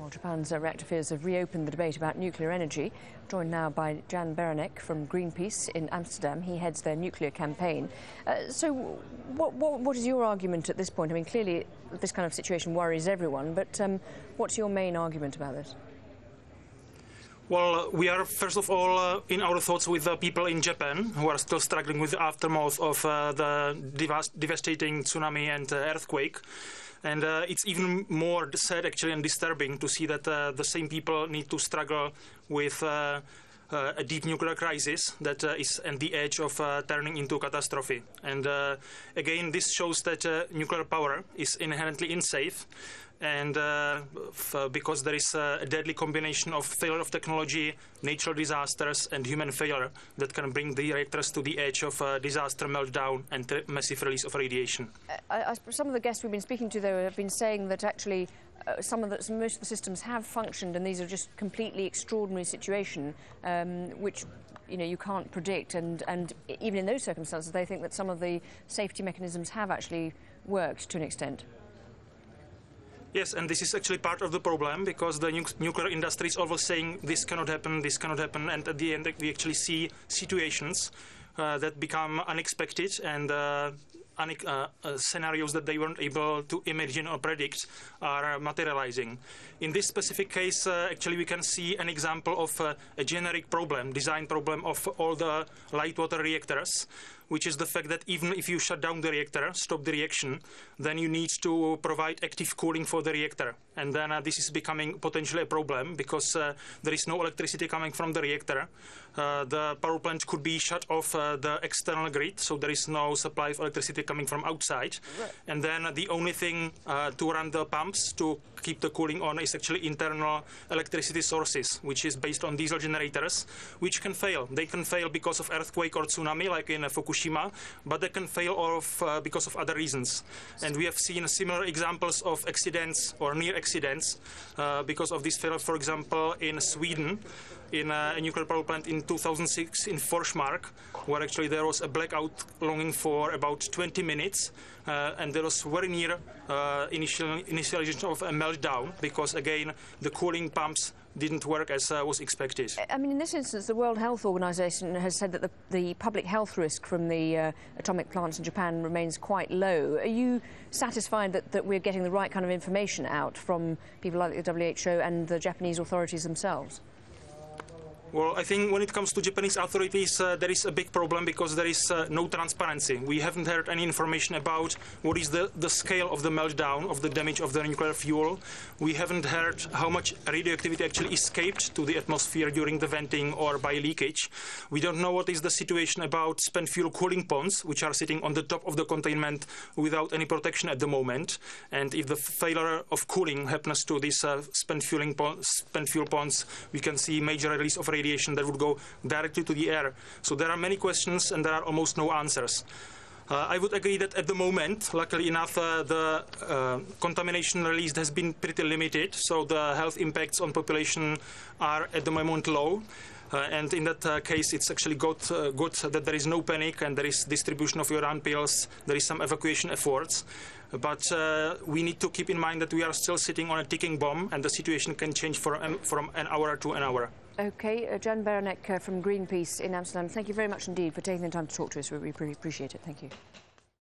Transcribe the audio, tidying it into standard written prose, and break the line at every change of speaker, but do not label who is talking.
Well, Japan's reactor fears have reopened the debate about nuclear energy. Joined now by Jan Beranek from Greenpeace in Amsterdam. He heads their nuclear campaign. So what is your argument at this point? I mean, clearly this kind of situation worries everyone, but what's your main argument about this?
Well, we are, first of all, in our thoughts with the people in Japan who are still struggling with the aftermath of the devastating tsunami and earthquake. And it's even more sad, actually, and disturbing to see that the same people need to struggle with a deep nuclear crisis that is at the edge of turning into a catastrophe. And again, this shows that nuclear power is inherently unsafe. And because there is a deadly combination of failure of technology, natural disasters, and human failure that can bring the reactors to the edge of disaster meltdown and massive release of radiation.
Some of the guests we've been speaking to, though, have been saying that actually most of the systems have functioned, and these are just completely extraordinary situation, which you can't predict. And even in those circumstances, they think that some of the safety mechanisms have actually worked to an extent.
Yes, and this is actually part of the problem, because the nuclear industry is always saying this cannot happen, and at the end we actually see situations that become unexpected, and scenarios that they weren't able to imagine or predict are materializing. In this specific case, actually we can see an example of a generic problem, design problem of all the light water reactors, which is the fact that even if you shut down the reactor, stop the reaction, then you need to provide active cooling for the reactor. And then this is becoming potentially a problem, because there is no electricity coming from the reactor. The power plant could be shut off the external grid, so there is no supply of electricity coming from outside. Right. And then the only thing to run the pumps to keep the cooling on is actually internal electricity sources, which is based on diesel generators, which can fail. They can fail because of earthquake or tsunami, like in Fukushima, but they can fail because of other reasons. And we have seen similar examples of accidents or near accidents because of this failure. For example, in Sweden, in a nuclear power plant in 2006 in Forsmark, where actually there was a blackout longing for about 20 minutes, and there was very near initialization of a meltdown, because again the cooling pumps didn't work as was expected.
I mean, in this instance, the World Health Organization has said that the public health risk from the atomic plants in Japan remains quite low. Are you satisfied that we're getting the right kind of information out from people like the WHO and the Japanese authorities themselves?
Well, I think when it comes to Japanese authorities, there is a big problem, because there is no transparency. We haven't heard any information about what is the scale of the meltdown, of the damage of the nuclear fuel. We haven't heard how much radioactivity actually escaped to the atmosphere during the venting or by leakage. We don't know what is the situation about spent fuel cooling ponds, which are sitting on the top of the containment without any protection at the moment. And if the failure of cooling happens to these spent fuel ponds, we can see major release of radiation that would go directly to the air. So there are many questions, and there are almost no answers. I would agree that at the moment, luckily enough, the contamination released has been pretty limited, so the health impacts on population are at the moment low. And in that case, it's actually good that there is no panic, and there is distribution of urine pills, there is some evacuation efforts. But we need to keep in mind that we are still sitting on a ticking bomb, and the situation can change from an hour to an hour.
OK, Jan Beranek from Greenpeace in Amsterdam, thank you very much indeed for taking the time to talk to us. We really appreciate it. Thank you.